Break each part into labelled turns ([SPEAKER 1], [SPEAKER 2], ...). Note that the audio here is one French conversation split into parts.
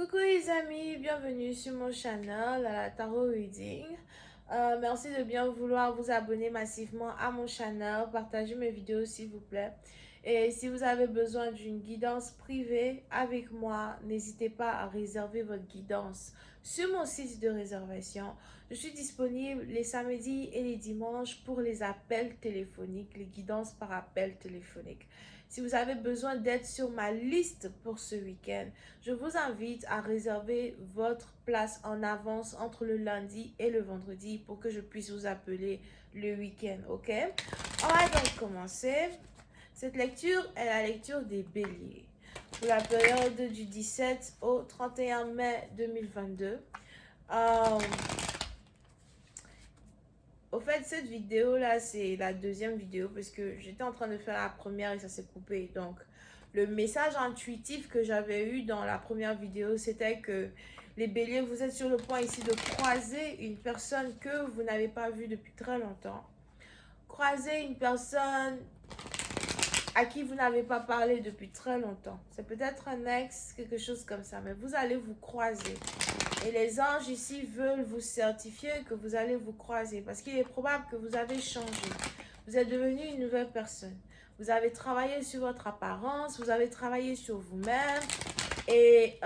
[SPEAKER 1] Coucou les amis, bienvenue sur mon channel à la Tarot Reading. Merci de bien vouloir vous abonner massivement à mon channel, partagez mes vidéos s'il vous plaît. Et si vous avez besoin d'une guidance privée avec moi, n'hésitez pas à réserver votre guidance sur mon site de réservation. Je suis disponible les samedis et les dimanches pour les appels téléphoniques, les guidances par appel téléphonique. Si vous avez besoin d'aide sur ma liste pour ce week-end, je vous invite à réserver votre place en avance entre le lundi et le vendredi pour que je puisse vous appeler le week-end, ok? On va donc commencer. Cette lecture est la lecture des béliers pour la période du 17 au 31 mai 2022. Au fait, cette vidéo-là, c'est la deuxième vidéo parce que j'étais en train de faire la première et ça s'est coupé. Donc, le message intuitif que j'avais eu dans la première vidéo, c'était que les béliers, vous êtes sur le point ici de croiser une personne que vous n'avez pas vue depuis très longtemps. Croiser une personne à qui vous n'avez pas parlé depuis très longtemps. C'est peut-être un ex, quelque chose comme ça, mais vous allez vous croiser. Et les anges ici veulent vous certifier que vous allez vous croiser parce qu'il est probable que vous avez changé. Vous êtes devenu une nouvelle personne. Vous avez travaillé sur votre apparence, vous avez travaillé sur vous-même et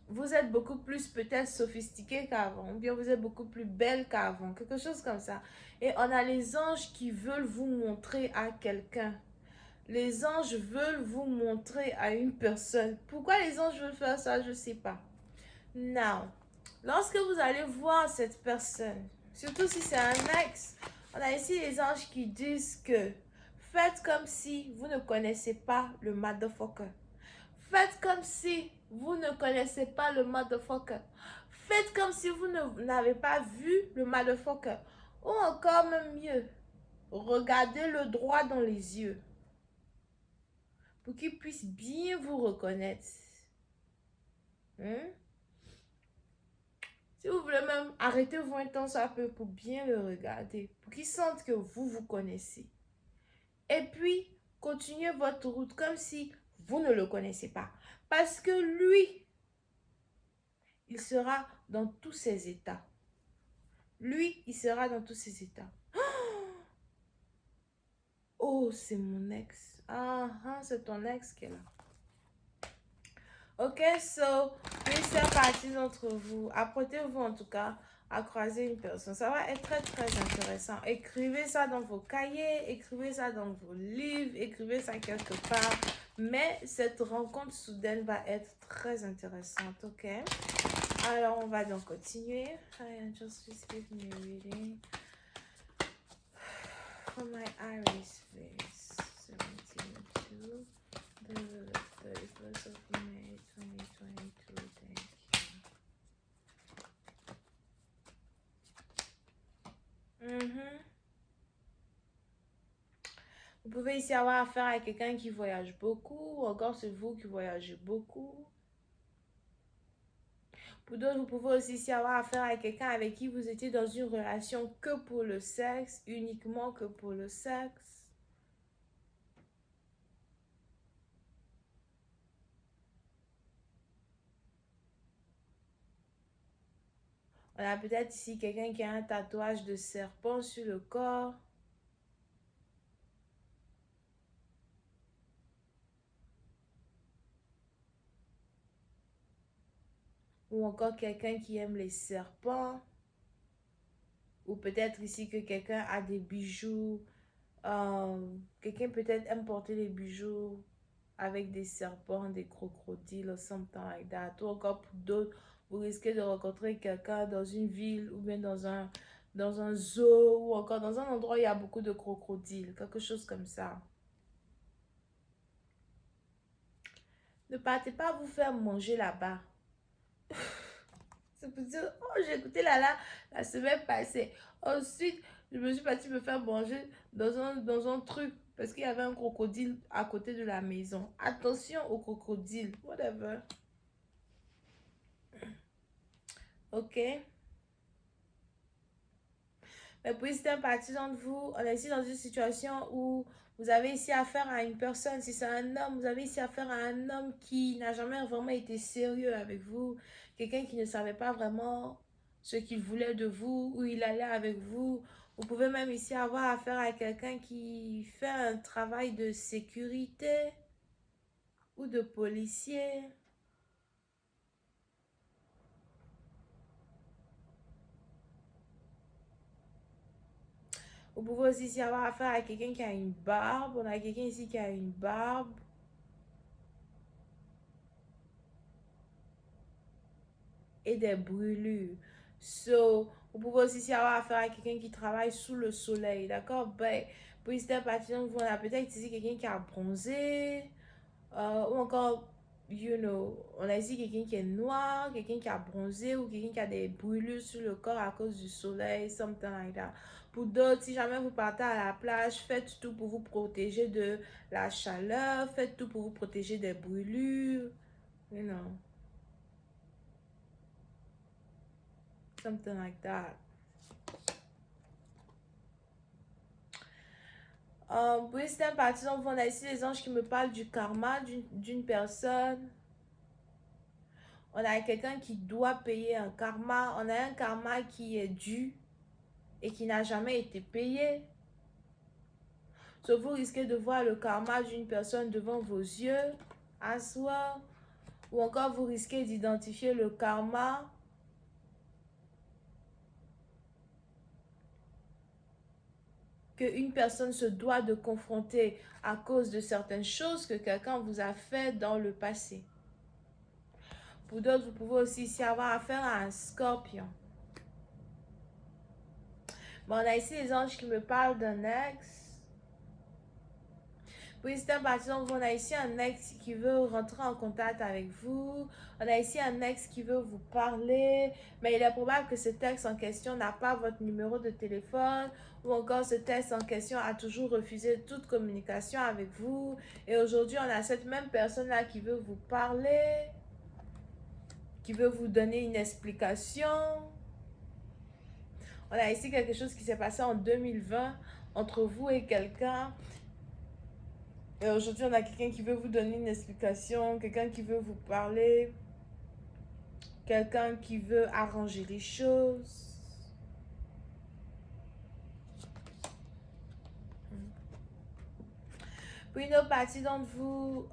[SPEAKER 1] vous êtes beaucoup plus peut-être sophistiqué qu'avant, ou bien vous êtes beaucoup plus belle qu'avant, quelque chose comme ça. Et on a les anges qui veulent vous montrer à quelqu'un. Les anges veulent vous montrer à une personne. Pourquoi les anges veulent faire ça, je ne sais pas. Now, lorsque vous allez voir cette personne, surtout si c'est un ex, on a ici les anges qui disent que faites comme si vous ne connaissez pas le motherfucker. Faites comme si vous ne connaissez pas le motherfucker. Faites comme si vous n'avez pas vu le motherfucker. Ou encore même mieux, regardez-le droit dans les yeux pour qu'il puisse bien vous reconnaître. Si vous voulez même arrêtez-vous un temps un peu pour bien le regarder, pour qu'il sente que vous vous connaissez. Et puis, continuez votre route comme si vous ne le connaissez pas. Parce que lui, il sera dans tous ses états. Lui, il sera dans tous ses états. Oh, c'est mon ex. C'est ton ex qui est là. Ok, so, plusieurs parties d'entre vous, apprêtez-vous en tout cas à croiser une personne. Ça va être très, très intéressant. Écrivez ça dans vos cahiers, écrivez ça dans vos livres, écrivez ça quelque part. Mais cette rencontre soudaine va être très intéressante, ok? Alors, on va donc continuer. Hi, just please give me a reading for my Iris face. 17 to the 31st of May 2022. Thank you. Vous pouvez ici avoir affaire à quelqu'un qui voyage beaucoup, ou encore c'est vous qui voyagez beaucoup. Pour d'autres, vous pouvez aussi ici avoir affaire à quelqu'un avec qui vous étiez dans une relation que pour le sexe, uniquement que pour le sexe. On a peut-être ici quelqu'un qui a un tatouage de serpent sur le corps. Ou encore quelqu'un qui aime les serpents. Ou peut-être ici que quelqu'un a des bijoux. Quelqu'un peut-être aime porter les bijoux avec des serpents, des crocodiles, something like that. Ou encore pour d'autres, vous risquez de rencontrer quelqu'un dans une ville ou bien dans un zoo ou encore dans un endroit où il y a beaucoup de crocodiles, quelque chose comme ça. Ne partez pas vous faire manger là-bas. C'est pour dire, oh, j'ai écouté la semaine passée. Ensuite, je me suis partie me faire manger dans un truc parce qu'il y avait un crocodile à côté de la maison. Attention au crocodile, whatever. Ok. Mais puis certaines parties d'entre vous, on est ici dans une situation où vous avez ici affaire à une personne. Si c'est un homme, vous avez ici affaire à un homme qui n'a jamais vraiment été sérieux avec vous. Quelqu'un qui ne savait pas vraiment ce qu'il voulait de vous, où il allait avec vous. Vous pouvez même ici avoir affaire à quelqu'un qui fait un travail de sécurité ou de policier. Vous pouvez aussi ici avoir affaire à quelqu'un qui a une barbe. On a quelqu'un ici qui a une barbe. Et des brûlures. So, vous pouvez aussi ici avoir affaire à quelqu'un qui travaille sous le soleil, d'accord? Ben, pour cette partie, on a peut-être ici quelqu'un qui a bronzé, ou encore, on a ici quelqu'un qui est noir, quelqu'un qui a bronzé, ou quelqu'un qui a des brûlures sur le corps à cause du soleil, something like that. Pour d'autres, si jamais vous partez à la plage, faites tout pour vous protéger de la chaleur, faites tout pour vous protéger des brûlures, you know, something like that. Oui, c'est un partisan. On a ici les anges qui me parlent du karma d'une personne. On a quelqu'un qui doit payer un karma. On a un karma qui est dû et qui n'a jamais été payé. So, vous risquez de voir le karma d'une personne devant vos yeux, à soi. Ou encore, vous risquez d'identifier le karma qu'une personne se doit de confronter à cause de certaines choses que quelqu'un vous a fait dans le passé. Pour d'autres, vous pouvez aussi ici avoir affaire à un scorpion. Bon, on a ici les anges qui me parlent d'un ex. Oui, c'est un partisan. On a ici un ex qui veut rentrer en contact avec vous. On a ici un ex qui veut vous parler. Mais il est probable que cet ex en question n'a pas votre numéro de téléphone. Ou encore cet ex en question a toujours refusé toute communication avec vous. Et aujourd'hui, on a cette même personne-là qui veut vous parler, qui veut vous donner une explication. On a ici quelque chose qui s'est passé en 2020 entre vous et quelqu'un. Et aujourd'hui, on a quelqu'un qui veut vous donner une explication, quelqu'un qui veut vous parler, quelqu'un qui veut arranger les choses. Puis une autre partie d'entre vous,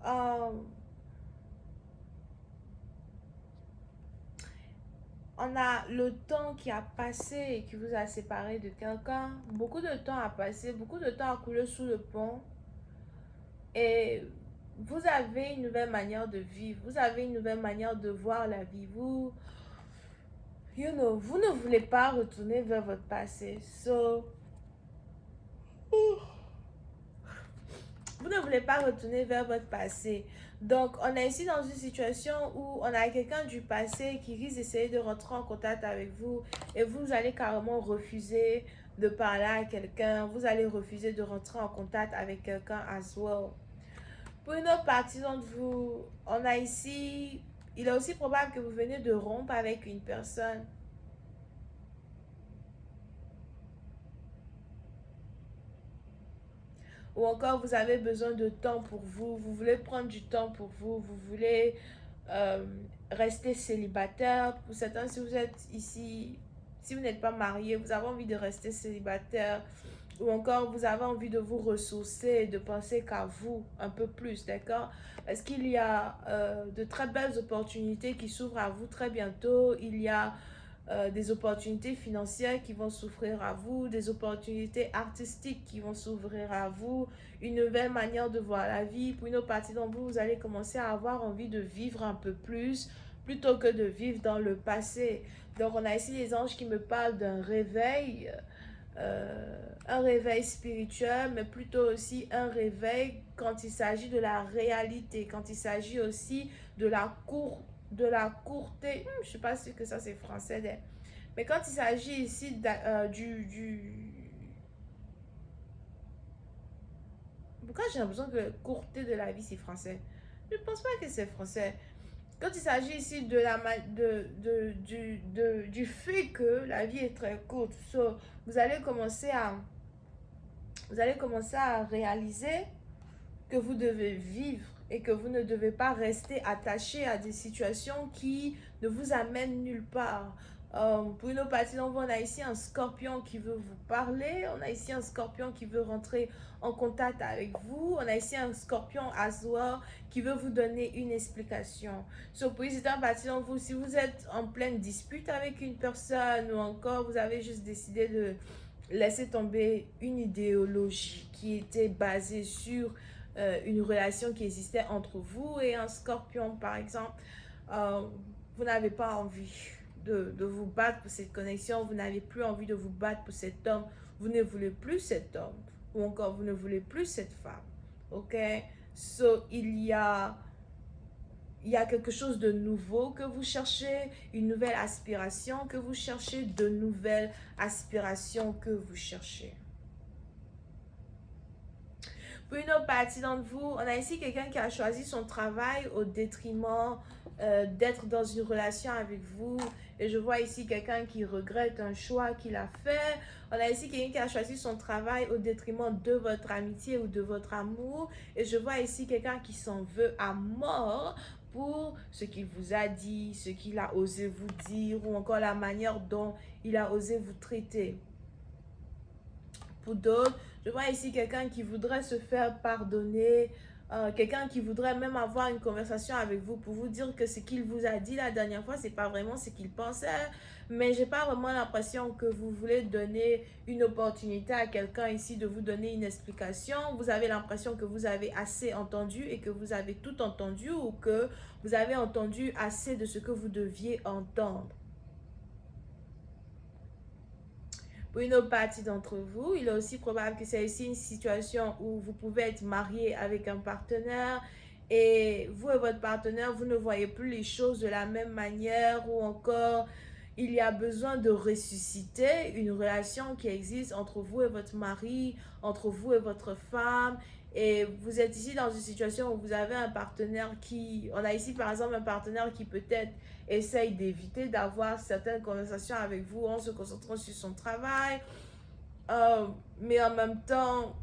[SPEAKER 1] on a le temps qui a passé et qui vous a séparé de quelqu'un. Beaucoup de temps a passé, beaucoup de temps a coulé sous le pont. Et vous avez une nouvelle manière de vivre, vous avez une nouvelle manière de voir la vie. Vous ne voulez pas retourner vers votre passé. So, vous ne voulez pas retourner vers votre passé. Donc, on est ici dans une situation où on a quelqu'un du passé qui risque d'essayer de rentrer en contact avec vous et vous allez carrément refuser de parler à quelqu'un. Vous allez refuser de rentrer en contact avec quelqu'un as well. Pour une autre partie d'entre vous, on a ici, il est aussi probable que vous venez de rompre avec une personne. Ou encore, vous avez besoin de temps pour vous, vous voulez prendre du temps pour vous, vous voulez euh, rester célibataire. Pour certains, si vous êtes ici, si vous n'êtes pas marié, vous avez envie de rester célibataire. Ou encore, vous avez envie de vous ressourcer et de penser qu'à vous un peu plus, d'accord? Parce qu'il y a de très belles opportunités qui s'ouvrent à vous très bientôt. Il y a des opportunités financières qui vont s'offrir à vous, des opportunités artistiques qui vont s'ouvrir à vous, une nouvelle manière de voir la vie. Pour une autre partie d'entre vous, vous allez commencer à avoir envie de vivre un peu plus plutôt que de vivre dans le passé. Donc, on a ici les anges qui me parlent d'un réveil, un réveil spirituel, mais plutôt aussi un réveil quand il s'agit de la réalité, quand il s'agit aussi de la courté, je ne sais pas si que ça c'est français, mais quand il s'agit ici pourquoi j'ai l'impression que courté de la vie c'est français? Je ne pense pas que c'est français. Quand il s'agit ici de du fait que la vie est très courte, so, vous allez commencer à réaliser que vous devez vivre et que vous ne devez pas rester attaché à des situations qui ne vous amènent nulle part. Pour une autre partie d'entre vous, on a ici un scorpion qui veut vous parler. On a ici un scorpion qui veut rentrer en contact avec vous. On a ici un scorpion as well qui veut vous donner une explication. So, pour une partie d'entre vous, si vous êtes en pleine dispute avec une personne ou encore vous avez juste décidé de laisser tomber une idéologie qui était basée sur une relation qui existait entre vous et un scorpion, par exemple, vous n'avez pas envie de vous battre pour cette connexion, vous n'avez plus envie de vous battre pour cet homme, vous ne voulez plus cet homme, ou encore vous ne voulez plus cette femme. Ok? So, il y a quelque chose de nouveau que vous cherchez, une nouvelle aspiration que vous cherchez, de nouvelles aspirations que vous cherchez. Pour une autre partie d'entre vous, on a ici quelqu'un qui a choisi son travail au détriment d'être dans une relation avec vous. Et je vois ici quelqu'un qui regrette un choix qu'il a fait. On a ici quelqu'un qui a choisi son travail au détriment de votre amitié ou de votre amour. Et je vois ici quelqu'un qui s'en veut à mort pour ce qu'il vous a dit, ce qu'il a osé vous dire ou encore la manière dont il a osé vous traiter. Pour d'autres, je vois ici quelqu'un qui voudrait se faire pardonner, quelqu'un qui voudrait même avoir une conversation avec vous pour vous dire que ce qu'il vous a dit la dernière fois, c'est pas vraiment ce qu'il pensait, mais j'ai pas vraiment l'impression que vous voulez donner une opportunité à quelqu'un ici de vous donner une explication. Vous avez l'impression que vous avez assez entendu et que vous avez tout entendu ou que vous avez entendu assez de ce que vous deviez entendre. Pour une autre partie d'entre vous, il est aussi probable que c'est ici une situation où vous pouvez être marié avec un partenaire et vous et votre partenaire, vous ne voyez plus les choses de la même manière ou encore il y a besoin de ressusciter une relation qui existe entre vous et votre mari, entre vous et votre femme. Et vous êtes ici dans une situation où vous avez un partenaire on a ici par exemple un partenaire qui peut-être essaye d'éviter d'avoir certaines conversations avec vous en se concentrant sur son travail. Mais en même temps,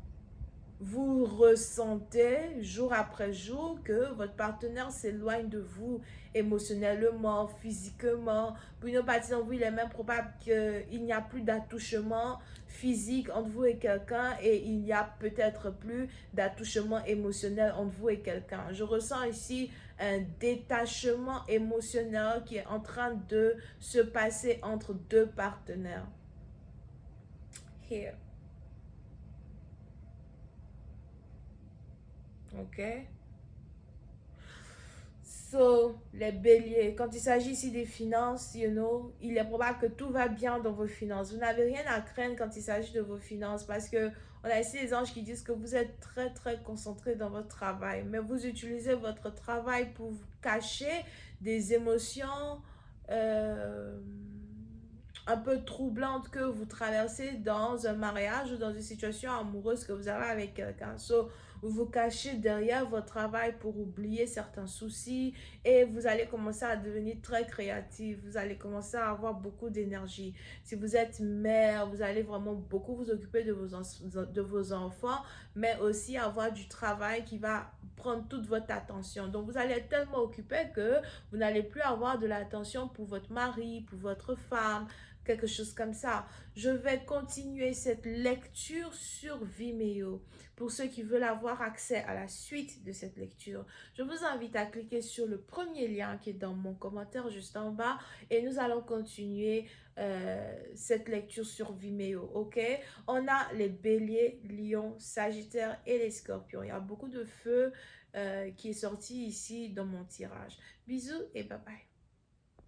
[SPEAKER 1] vous ressentez jour après jour que votre partenaire s'éloigne de vous émotionnellement, physiquement. Pour une partie d'entre vous, il est même probable qu'il n'y a plus d'attouchement physique entre vous et quelqu'un et il n'y a peut-être plus d'attouchement émotionnel entre vous et quelqu'un. Je ressens ici un détachement émotionnel qui est en train de se passer entre deux partenaires. Here. Ok? So, les béliers, quand il s'agit ici des finances, il est probable que tout va bien dans vos finances. Vous n'avez rien à craindre quand il s'agit de vos finances parce que on a ici les anges qui disent que vous êtes très très concentré dans votre travail, mais vous utilisez votre travail pour vous cacher des émotions un peu troublantes que vous traversez dans un mariage ou dans une situation amoureuse que vous avez avec quelqu'un. So, vous vous cachez derrière votre travail pour oublier certains soucis et vous allez commencer à devenir très créatif. Vous allez commencer à avoir beaucoup d'énergie. Si vous êtes mère, vous allez vraiment beaucoup vous occuper de vos enfants, mais aussi avoir du travail qui va prendre toute votre attention. Donc, vous allez être tellement occupé que vous n'allez plus avoir de l'attention pour votre mari, pour votre femme, quelque chose comme ça. Je vais continuer cette lecture sur Vimeo. Pour ceux qui veulent avoir accès à la suite de cette lecture, je vous invite à cliquer sur le premier lien qui est dans mon commentaire juste en bas et nous allons continuer cette lecture sur Vimeo, ok? On a les béliers, lions, sagittaires et les scorpions. Il y a beaucoup de feu qui est sorti ici dans mon tirage. Bisous et bye bye.